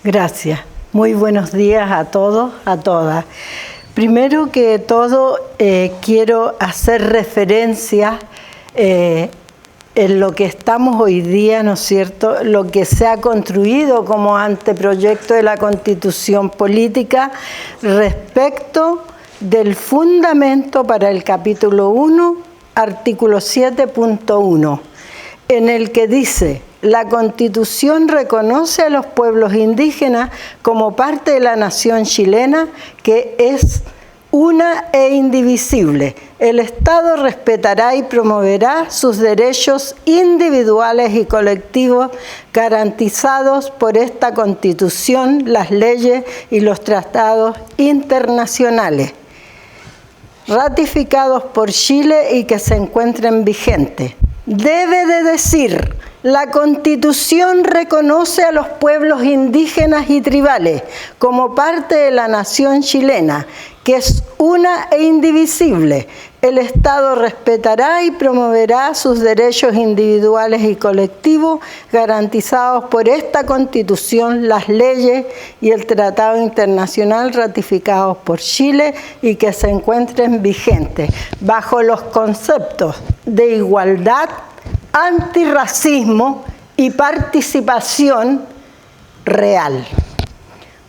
Gracias. Muy buenos días a todos, a todas. Primero que todo, quiero hacer referencia en lo que estamos hoy día, ¿no es cierto?, lo que se ha construido como anteproyecto de la Constitución Política respecto del fundamento para el capítulo 1, artículo 7.1, en el que dice: la Constitución reconoce a los pueblos indígenas como parte de la nación chilena, que es una e indivisible. El Estado respetará y promoverá sus derechos individuales y colectivos garantizados por esta Constitución, las leyes y los tratados internacionales ratificados por Chile y que se encuentren vigentes. Debe de decir: la Constitución reconoce a los pueblos indígenas y tribales como parte de la nación chilena, que es una e indivisible. El Estado respetará y promoverá sus derechos individuales y colectivos garantizados por esta Constitución, las leyes y el Tratado Internacional ratificados por Chile y que se encuentren vigentes, bajo los conceptos de igualdad, antirracismo y participación real.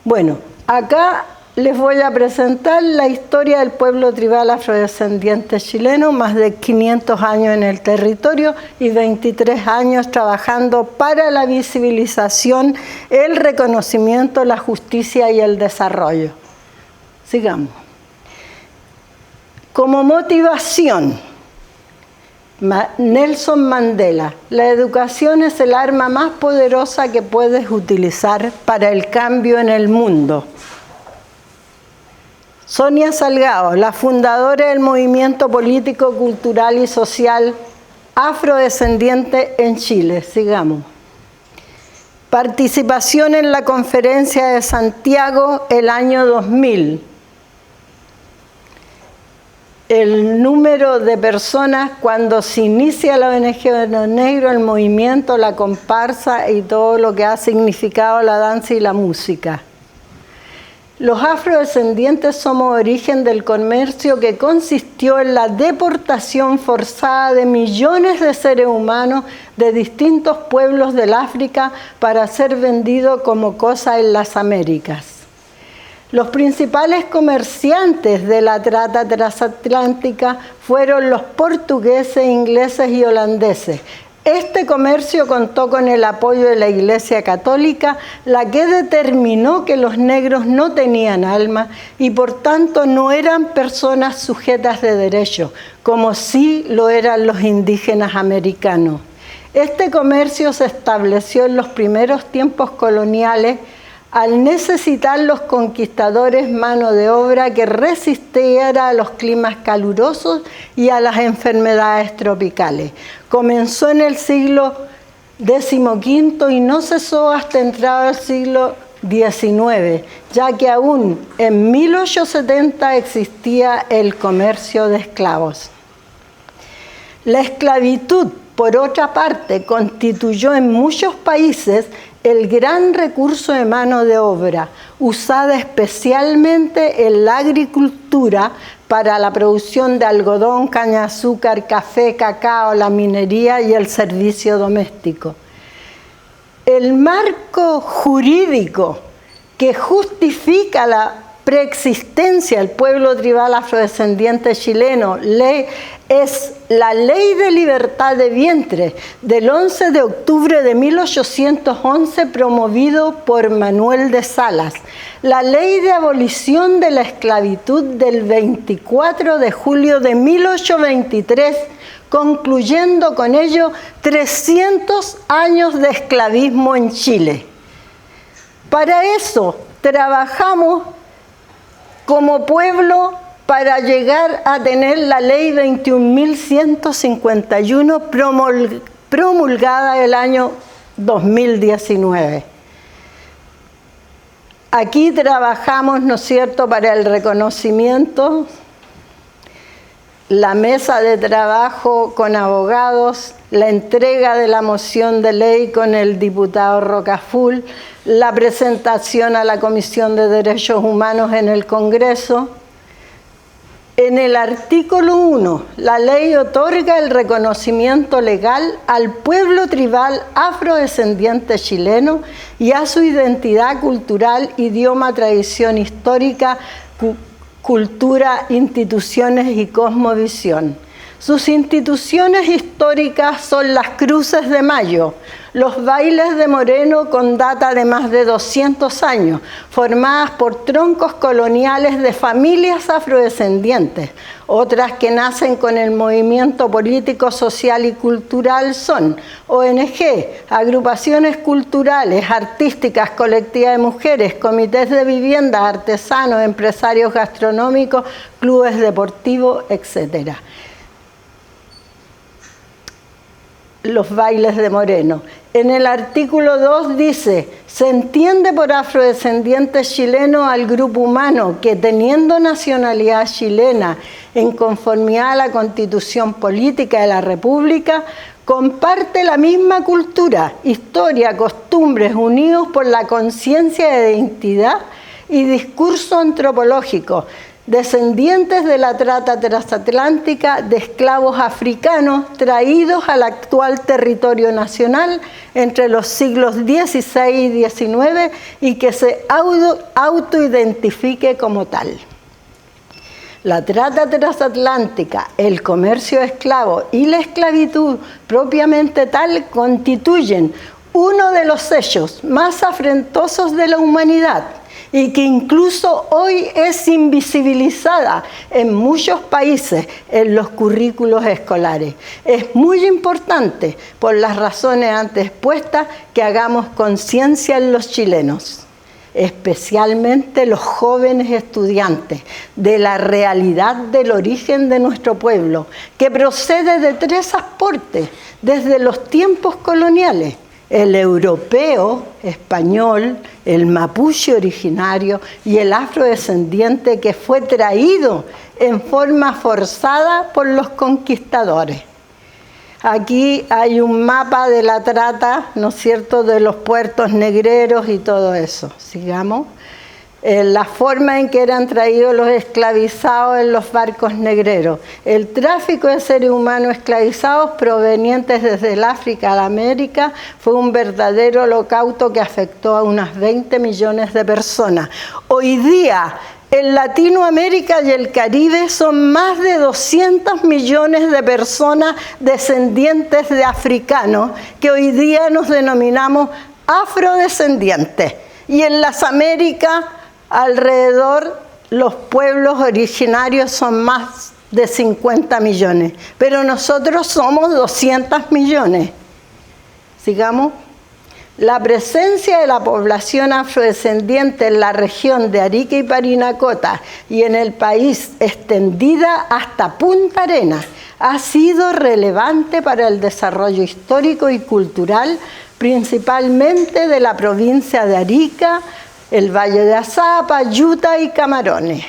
Bueno, acá les voy a presentar la historia del pueblo tribal afrodescendiente chileno, más de 500 años en el territorio y 23 años trabajando para la visibilización, el reconocimiento, la justicia y el desarrollo. Sigamos. Como motivación, Nelson Mandela: la educación es el arma más poderosa que puedes utilizar para el cambio en el mundo. Sonia Salgado: la fundadora del movimiento político, cultural y social afrodescendiente en Chile. Sigamos. Participación en la Conferencia de Santiago el año 2000. El número de personas cuando se inicia la ONG de los Negros, el movimiento, la comparsa y todo lo que ha significado la danza y la música. Los afrodescendientes somos origen del comercio que consistió en la deportación forzada de millones de seres humanos de distintos pueblos del África para ser vendidos como cosa en las Américas. Los principales comerciantes de la trata transatlántica fueron los portugueses, ingleses y holandeses. Este comercio contó con el apoyo de la Iglesia Católica, la que determinó que los negros no tenían alma y por tanto no eran personas sujetas de derecho, como sí lo eran los indígenas americanos. Este comercio se estableció en los primeros tiempos coloniales al necesitar los conquistadores mano de obra que resistiera a los climas calurosos y a las enfermedades tropicales. Comenzó en el siglo XV y no cesó hasta entrado el siglo XIX, ya que aún en 1870 existía el comercio de esclavos. La esclavitud, por otra parte, constituyó en muchos países el gran recurso de mano de obra, usada especialmente en la agricultura para la producción de algodón, caña de azúcar, café, cacao, la minería y el servicio doméstico. El marco jurídico que justifica la preexistencia del pueblo tribal afrodescendiente chileno es la Ley de Libertad de Vientre del 11 de octubre de 1811, promovido por Manuel de Salas, la Ley de Abolición de la Esclavitud del 24 de julio de 1823, concluyendo con ello 300 años de esclavismo en Chile. Para eso trabajamos como pueblo para llegar a tener la ley 21.151 promulgada el año 2019. Aquí trabajamos, ¿no es cierto?, para el reconocimiento, la mesa de trabajo con abogados, la entrega de la moción de ley con el diputado Rocaful, la presentación a la Comisión de Derechos Humanos en el Congreso. En el artículo 1, la ley otorga el reconocimiento legal al pueblo tribal afrodescendiente chileno y a su identidad cultural, idioma, tradición histórica, cultura, instituciones y cosmovisión. Sus instituciones históricas son las Cruces de Mayo, los bailes de Moreno con data de más de 200 años, formadas por troncos coloniales de familias afrodescendientes. Otras que nacen con el movimiento político, social y cultural son ONG, agrupaciones culturales, artísticas, colectivas de mujeres, comités de vivienda, artesanos, empresarios gastronómicos, clubes deportivos, etc. Los bailes de Moreno. En el artículo 2 dice, se entiende por afrodescendiente chileno al grupo humano que teniendo nacionalidad chilena en conformidad a la Constitución Política de la República, comparte la misma cultura, historia, costumbres, unidos por la conciencia de identidad y discurso antropológico, descendientes de la trata transatlántica de esclavos africanos traídos al actual territorio nacional entre los siglos XVI y XIX y que se autoidentifique como tal. La trata transatlántica, el comercio de esclavos y la esclavitud propiamente tal constituyen uno de los hechos más afrentosos de la humanidad y que incluso hoy es invisibilizada en muchos países en los currículos escolares. Es muy importante, por las razones antes expuestas, que hagamos conciencia en los chilenos, especialmente los jóvenes estudiantes, de la realidad del origen de nuestro pueblo, que procede de 3 aportes desde los tiempos coloniales: el europeo, español, el mapuche originario y el afrodescendiente que fue traído en forma forzada por los conquistadores. Aquí hay un mapa de la trata, ¿no es cierto?, de los puertos negreros y todo eso. Sigamos. La forma en que eran traídos los esclavizados en los barcos negreros. El tráfico de seres humanos esclavizados provenientes desde el África a la América fue un verdadero holocausto que afectó a unas 20 millones de personas. Hoy día, en Latinoamérica y el Caribe son más de 200 millones de personas descendientes de africanos que hoy día nos denominamos afrodescendientes. Y en las Américas, alrededor, los pueblos originarios son más de 50 millones, pero nosotros somos 200 millones. Sigamos. La presencia de la población afrodescendiente en la región de Arica y Parinacota y en el país extendida hasta Punta Arenas ha sido relevante para el desarrollo histórico y cultural, principalmente de la provincia de Arica, el Valle de Azapa, Yuta y Camarones.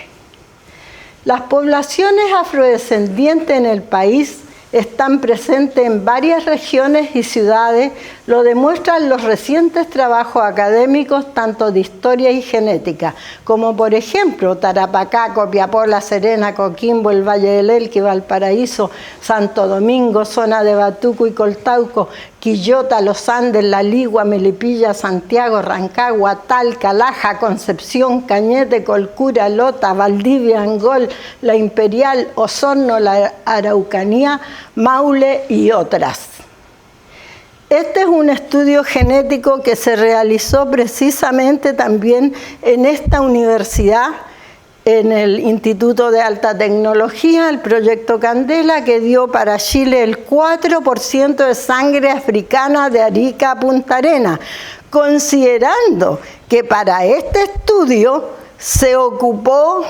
Las poblaciones afrodescendientes en el país están presentes en varias regiones y ciudades, lo demuestran los recientes trabajos académicos tanto de historia y genética, como por ejemplo Tarapacá, Copiapó, La Serena, Coquimbo, el Valle del Elqui, Valparaíso, Santo Domingo, zona de Batuco y Coltauco, Quillota, Los Andes, La Ligua, Melipilla, Santiago, Rancagua, Talca, Laja, Concepción, Cañete, Colcura, Lota, Valdivia, Angol, La Imperial, Osorno, la Araucanía, Maule y otras. Este es un estudio genético que se realizó precisamente también en esta universidad, en el Instituto de Alta Tecnología, el proyecto Candela, que dio para Chile el 4% de sangre africana de Arica a Punta Arenas, considerando que para este estudio se ocupó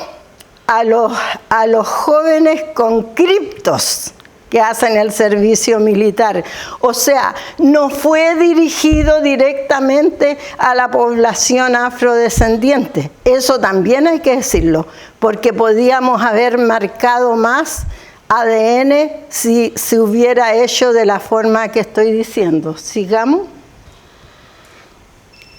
a los jóvenes conscriptos que hacen el servicio militar. O sea, no fue dirigido directamente a la población afrodescendiente. Eso también hay que decirlo, porque podíamos haber marcado más ADN si se hubiera hecho de la forma que estoy diciendo. Sigamos.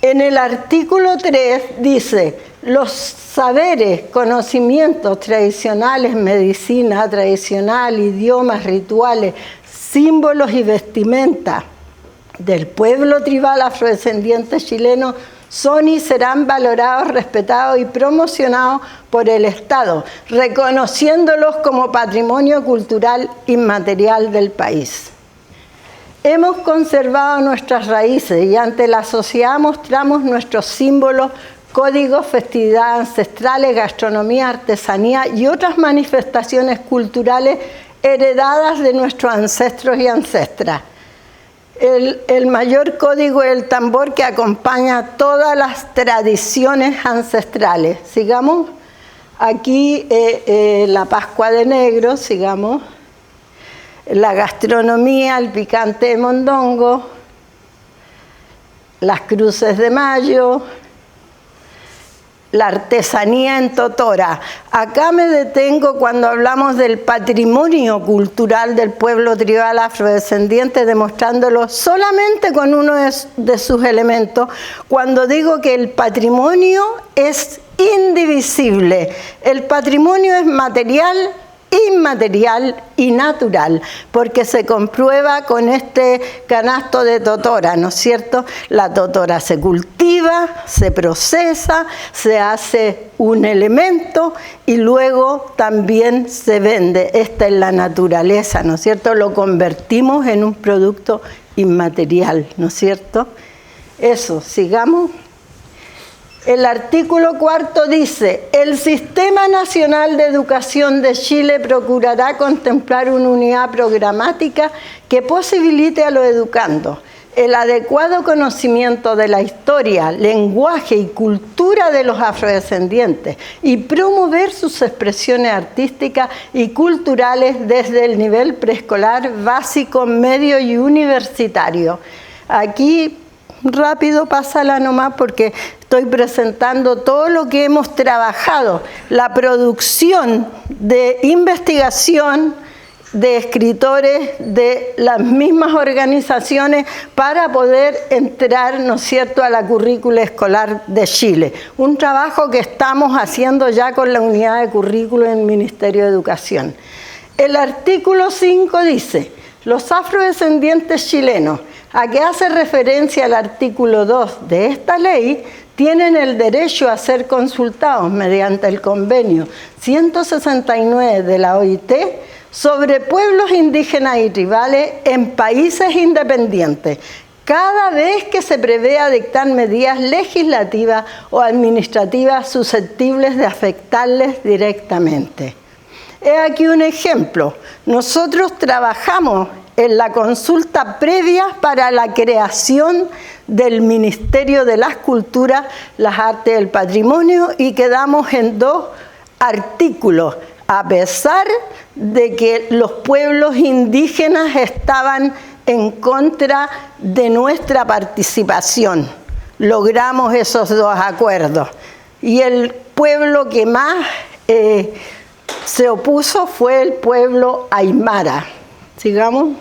En el artículo 3 dice, los saberes, conocimientos tradicionales, medicina tradicional, idiomas, rituales, símbolos y vestimenta del pueblo tribal afrodescendiente chileno son y serán valorados, respetados y promocionados por el Estado, reconociéndolos como patrimonio cultural inmaterial del país. Hemos conservado nuestras raíces y ante la sociedad mostramos nuestros símbolos, códigos, festividades ancestrales, gastronomía, artesanía y otras manifestaciones culturales heredadas de nuestros ancestros y ancestras. El mayor código es el tambor que acompaña todas las tradiciones ancestrales. Sigamos. Aquí la Pascua de Negro, sigamos. La gastronomía, el picante de mondongo, las cruces de mayo, la artesanía en totora. Acá me detengo cuando hablamos del patrimonio cultural del pueblo tribal afrodescendiente, demostrándolo solamente con uno de sus elementos, cuando digo que el patrimonio es indivisible. El patrimonio es material, inmaterial y natural, porque se comprueba con este canasto de totora, ¿no es cierto? La totora se cultiva, se procesa, se hace un elemento y luego también se vende. Esta es la naturaleza, ¿no es cierto? Lo convertimos en un producto inmaterial, ¿no es cierto? Eso, sigamos. El artículo 4 dice, el Sistema Nacional de Educación de Chile procurará contemplar una unidad programática que posibilite a los educandos el adecuado conocimiento de la historia, lenguaje y cultura de los afrodescendientes y promover sus expresiones artísticas y culturales desde el nivel preescolar, básico, medio y universitario. Aquí rápido, pásala nomás porque estoy presentando todo lo que hemos trabajado, la producción de investigación de escritores de las mismas organizaciones para poder entrar, ¿no es cierto?, a la currícula escolar de Chile. Un trabajo que estamos haciendo ya con la unidad de currículo en el Ministerio de Educación. El artículo 5 dice, los afrodescendientes chilenos, a que hace referencia el artículo 2 de esta ley, tienen el derecho a ser consultados mediante el convenio 169 de la OIT sobre pueblos indígenas y tribales en países independientes, cada vez que se prevea dictar medidas legislativas o administrativas susceptibles de afectarles directamente. He aquí un ejemplo. Nosotros trabajamos en la consulta previa para la creación del Ministerio de las Culturas, las Artes y el Patrimonio y quedamos en 2 artículos, a pesar de que los pueblos indígenas estaban en contra de nuestra participación. Logramos esos 2 acuerdos. Y el pueblo que más se opuso fue el pueblo aymara. Sigamos.